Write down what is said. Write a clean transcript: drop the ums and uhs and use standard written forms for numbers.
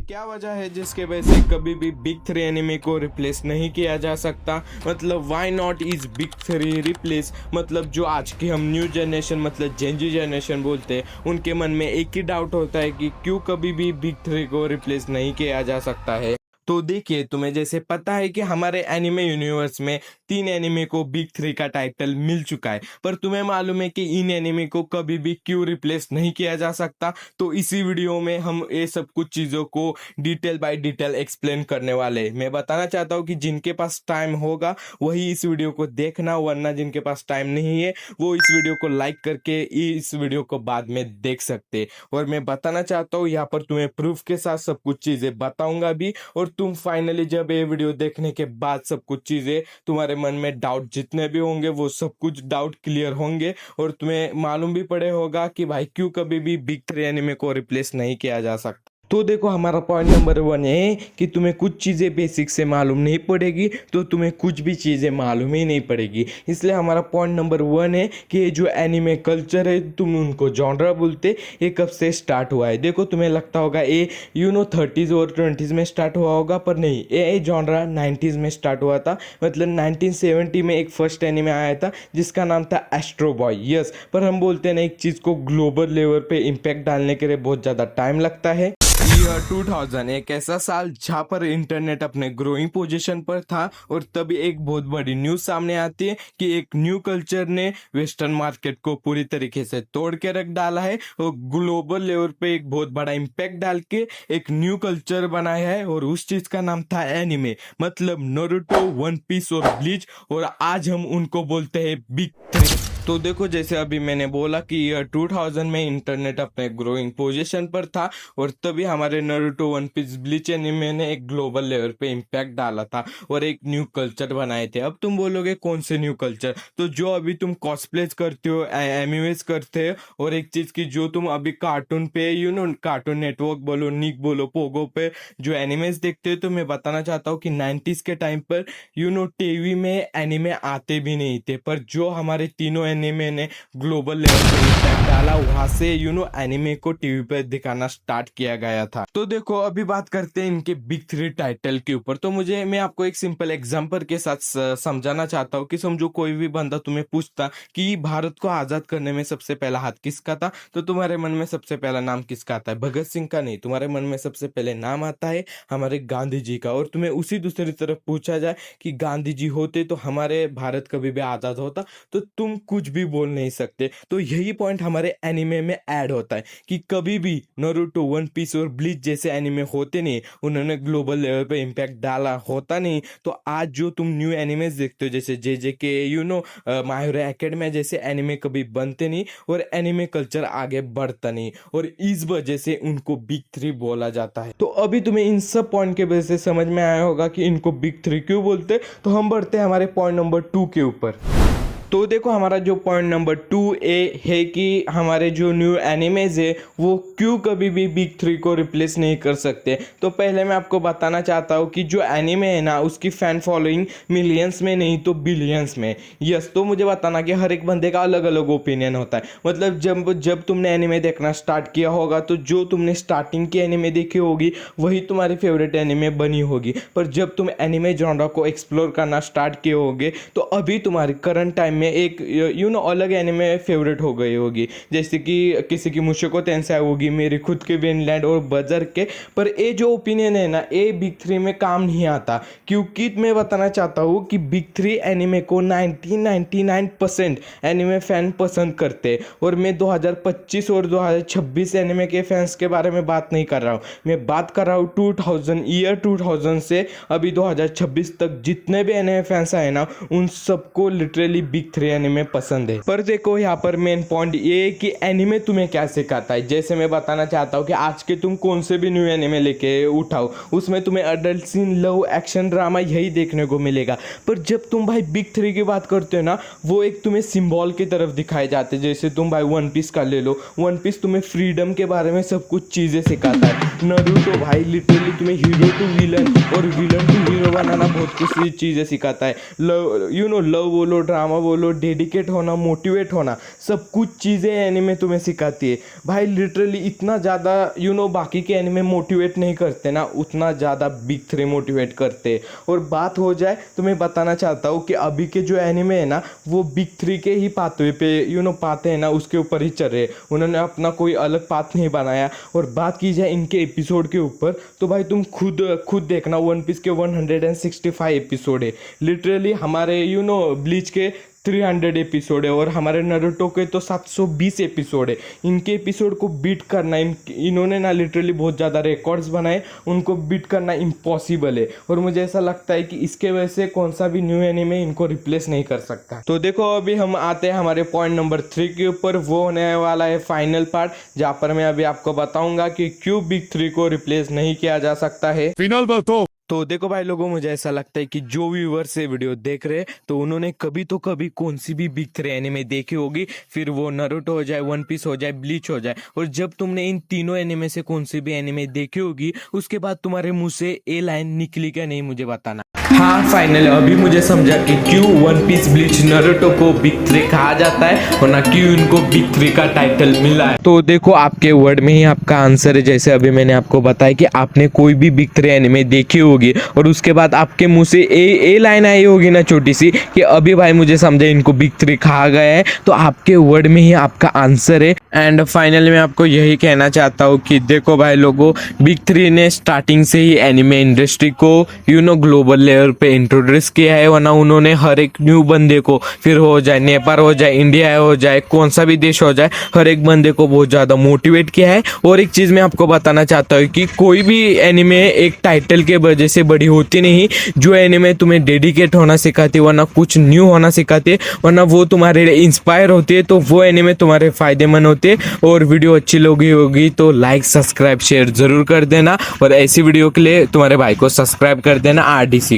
क्या वजह है जिसके वजह से कभी भी बिग थ्री एनिमे को रिप्लेस नहीं किया जा सकता। मतलब why not is big three replace. मतलब जो आज की हम न्यू जनरेशन मतलब जेनजी जनरेशन बोलते हैं, उनके मन में एक ही डाउट होता है कि क्यों कभी भी बिग थ्री को रिप्लेस नहीं किया जा सकता है। तो देखिए, तुम्हें जैसे पता है कि हमारे एनिमे यूनिवर्स में 3 एनिमे को बिग थ्री का टाइटल मिल चुका है, पर तुम्हें मालूम है कि इन एनिमे को कभी भी क्यों रिप्लेस नहीं किया जा सकता। तो इसी वीडियो में हम ये सब कुछ चीज़ों को डिटेल बाय डिटेल एक्सप्लेन करने वाले हैं। मैं बताना चाहता हूँ कि जिनके पास टाइम होगा वही इस वीडियो को देखना, वरना जिनके पास टाइम नहीं है वो इस वीडियो को लाइक करके इस वीडियो को बाद में देख सकते। और मैं बताना चाहता हूँ यहाँ पर तुम्हें प्रूफ के साथ सब कुछ चीज़ें बताऊंगा भी, और तुम फाइनली जब ये वीडियो देखने के बाद सब कुछ चीज़ें तुम्हारे मन में डाउट जितने भी होंगे वो सब कुछ डाउट क्लियर होंगे, और तुम्हें मालूम भी पड़े होगा कि भाई क्यों कभी भी बिग थ्री एनिमे को रिप्लेस नहीं किया जा सकता। तो देखो, हमारा पॉइंट नंबर 1 है कि तुम्हें कुछ चीज़ें बेसिक से मालूम नहीं पड़ेगी तो तुम्हें कुछ भी चीज़ें मालूम ही नहीं पड़ेगी। इसलिए हमारा पॉइंट नंबर 1 है कि ये जो एनिमे कल्चर है, तुम उनको जॉनरा बोलते, ये कब से स्टार्ट हुआ है। देखो, तुम्हें लगता होगा ये 30s और 20s में स्टार्ट हुआ होगा, पर नहीं, ये जॉनरा 90s में स्टार्ट हुआ था। मतलब 1970 में एक फर्स्ट एनिमे आया था जिसका नाम था एस्ट्रो बॉय। यस, पर हम बोलते हैं ना, एक चीज़ को ग्लोबल लेवल पे इम्पैक्ट डालने के लिए बहुत ज़्यादा टाइम लगता है। ईयर 2000 एक ऐसा साल जहाँ पर इंटरनेट अपने ग्रोइंग पोजीशन पर था, और तभी एक बहुत बड़ी न्यूज़ सामने आती है कि एक न्यू कल्चर ने वेस्टर्न मार्केट को पूरी तरीके से तोड़ के रख डाला है, और ग्लोबल लेवल पे एक बहुत बड़ा इम्पैक्ट डाल के एक न्यू कल्चर बनाया है, और उस चीज़ का नाम था एनिमे। मतलब नारुतो, वन पीस और ब्लीच, और आज हम उनको बोलते हैं बिग थ्री। तो देखो, जैसे अभी मैंने बोला कि ईयर 2000 में इंटरनेट अपने ग्रोइंग पोजीशन पर था, और तभी हमारे Naruto, One Piece, Bleach anime ने एक ग्लोबल लेवल पे इम्पैक्ट डाला था और एक न्यू कल्चर बनाए थे। अब तुम बोलोगे कौन से न्यू कल्चर? तो जो अभी तुम कॉस्प्लेज करते हो, एनिमेज करते हो, और एक चीज़ की जो तुम अभी कार्टून पे कार्टून नेटवर्क बोलो, निक बोलो, पोगो पे जो एनिमेज देखते हो, तो मैं बताना चाहता हूँ कि 90s के टाइम पर टीवी में एनिमे आते भी नहीं थे, पर जो हमारे तीनों एनिमे ने ग्लोबल लेवल पे इम्पैक्ट डाला, वहां से एनिमे को टीवी पे दिखाना स्टार्ट किया गया था। तो देखो, अभी बात करते हैं इनके बिग थ्री टाइटल के ऊपर। तो मैं आपको एक सिंपल एग्जांपल के साथ समझाना चाहता हूँ कि समझो, कोई भी बंदा तुम्हें पूछता कि भारत को आजाद करने में सबसे पहला हाथ किसका था, तो तुम्हारे मन में सबसे पहला नाम किसका आता है? भगत सिंह का नहीं, तुम्हारे मन में सबसे पहले नाम आता है हमारे गांधी जी का। और तुम्हें उसी दूसरी तरफ पूछा जाए कि गांधी जी होते तो हमारे भारत कभी भी आजाद होता, तो तुम कुछ भी बोल नहीं सकते। तो यही पॉइंट हमारे एनिमे में ऐड होता है कि कभी भी नारुतो, वन पीस और ब्लीच जैसे एनिमे होते नहीं, उन्होंने ग्लोबल लेवल पे इम्पैक्ट डाला होता नहीं, तो आज जो तुम न्यू एनिमेज देखते हो, जैसे JJK, माय हीरो एकेडमी जैसे एनिमे कभी बनते नहीं, और एनिमे कल्चर आगे बढ़ता नहीं, और इस वजह से उनको बिग थ्री बोला जाता है। तो अभी तुम्हें इन सब पॉइंट के वजह से समझ में आया होगा कि इनको बिग थ्री क्यों बोलते। तो हम बढ़ते हैं हमारे पॉइंट नंबर 2 के ऊपर। तो देखो, हमारा जो पॉइंट नंबर 2A है कि हमारे जो न्यू एनिमेज है वो क्यों कभी भी बिग थ्री को रिप्लेस नहीं कर सकते। तो पहले मैं आपको बताना चाहता हूँ कि जो एनिमे है ना, उसकी फ़ैन फॉलोइंग मिलियंस में नहीं तो बिलियंस में। यस, तो मुझे बताना कि हर एक बंदे का अलग अलग ओपिनियन होता है। मतलब जब तुमने एनिमे देखना स्टार्ट किया होगा, तो जो तुमने स्टार्टिंग की एनिमे देखी होगी वही तुम्हारी फेवरेट एनिमे बनी होगी, पर जब तुम एनिमे जॉनरा को एक्सप्लोर करना स्टार्ट किए होगे तो अभी तुम्हारी करंट टाइम में एक अलग एनिमे फेवरेट हो गई होगी। जैसे कि किसी की मुशोको टेंसाई होगी, मेरी खुद के विनलैंड और बजर्क के। पर ये जो ओपिनियन है ना, ये बिग थ्री में काम नहीं आता, क्योंकि मैं बताना चाहता हूँ कि बिग थ्री एनिमे को 99% एनिमे फैन पसंद करते हैं। और मैं 2025 और 2026 एनिमे के फैंस के बारे में बात नहीं कर रहा हूँ, मैं बात कर रहा हूँ ईयर 2000 से अभी 2026 तक जितने भी एनिमे फैंस आए ना, उन सबको लिटरली बिग थ्री एनिमे पसंद है। पर देखो, यहाँ पर मेन पॉइंट ये है कि एनिमे तुम्हें क्या सिखाता है। जैसे मैं बताना चाहता हूँ कि आज के तुम कौन से भी न्यू एनिमे लेके उठाओ, उसमें तुम्हें adult scene, love, action, drama यही देखने को मिलेगा। पर जब तुम भाई बिग थ्री की बात करते हो ना, वो एक तुम्हें सिंबल की तरफ दिखाए जाते हैं। जैसे तुम भाई वन पीस का ले लो, वन पीस तुम्हें फ्रीडम के बारे में सब कुछ चीज़ें सिखाता है। नारुतो भाई लिटरली तुम्हें हीरो टू विलन और विलन टू हीरो बनाना बहुत कुछ चीज़ें सिखाता है। लव लव बोलो, ड्रामा बोलो, बोलो, डेडिकेट होना, मोटिवेट होना, सब कुछ चीज़ें एनिमे तुम्हें सिखाती है भाई। लिटरली इतना ज़्यादा बाकी के एनिमे मोटिवेट नहीं करते ना, उतना ज़्यादा बिग थ्री मोटिवेट करते। और बात हो जाए तो मैं बताना चाहता हूँ कि अभी के जो एनिमे है ना वो बिग थ्री के ही पाथवे पे पाते हैं ना उसके ऊपर ही चल रहे। उन्होंने अपना कोई अलग पाथ नहीं बनाया। और बात की जाए इनके एपिसोड के ऊपर तो भाई तुम खुद देखना, वन पीस के 165 एपिसोड है। लिटरली हमारे ब्लीच के 300 एपिसोड है और हमारे नारुतो के तो 720 एपिसोड है। इनके एपिसोड को बीट करना, इन्होंने ना लिटरली बहुत ज़्यादा रिकॉर्ड्स बनाए, उनको बीट करना इम्पॉसिबल है। और मुझे ऐसा लगता है कि इसके वजह से कौन सा भी न्यू एनिमे इनको रिप्लेस नहीं कर सकता। तो देखो अभी हम आते हैं हमारे पॉइंट नंबर 3 के ऊपर। वो होने वाला है फाइनल पार्ट, जहाँ पर मैं अभी आपको बताऊंगा कि क्यों बिग थ्री को रिप्लेस नहीं किया जा सकता है। फिनल बताओ। तो देखो भाई लोगों, मुझे ऐसा लगता है कि जो व्यूअर्स ये वीडियो देख रहे हैं तो उन्होंने कभी तो कभी कौन सी भी बिग थ्री एनिमे देखी होगी, फिर वो नारुतो हो जाए, वन पीस हो जाए, ब्लीच हो जाए। और जब तुमने इन तीनों एनिमे से कौन सी भी एनिमे देखी होगी उसके बाद तुम्हारे मुंह से ए लाइन निकली क्या नहीं मुझे बताना। हाँ फाइनल अभी मुझे समझा कि क्यों वन पीस, ब्लीच, नारुतो को बिग थ्री कहा जाता है और ना क्यों इनको बिग थ्री का टाइटल मिला है। तो देखो आपके वर्ड में ही आपका आंसर है। जैसे अभी मैंने आपको बताया कि आपने कोई भी बिग थ्री एनिमे देखी होगी और उसके बाद आपके मुंह से ए लाइन आई होगी ना छोटी सी कि अभी भाई मुझे समझा इनको बिग थ्री कहा गया है, तो आपके वर्ड में ही आपका आंसर है। एंड फाइनली मैं आपको यही कहना चाहता हूँ कि देखो भाई लोगों, बिग थ्री ने स्टार्टिंग से ही एनिमे इंडस्ट्री को ग्लोबल लेवल पे इंट्रोड्यूस किया है। वरना उन्होंने हर एक न्यू बंदे को, फिर हो जाए नेपाल हो जाए, इंडिया हो जाए, कौन सा भी देश हो जाए, हर एक बंदे को बहुत ज़्यादा मोटिवेट किया है। और एक चीज़ मैं आपको बताना चाहता हूँ कि कोई भी एनिमे एक टाइटल के वजह से बड़ी होती नहीं। जो एनिमे तुम्हें डेडिकेट होना सिखाती है, वरना कुछ न्यू होना सिखाती है, वरना वो तुम्हारे लिए इंस्पायर होती है, तो वो एनिमे तुम्हारे फायदेमंद होते हैं। और वीडियो अच्छी लगी होगी तो लाइक, सब्सक्राइब, शेयर जरूर कर देना। और ऐसी वीडियो के लिए तुम्हारे भाई को सब्सक्राइब कर देना, RDC।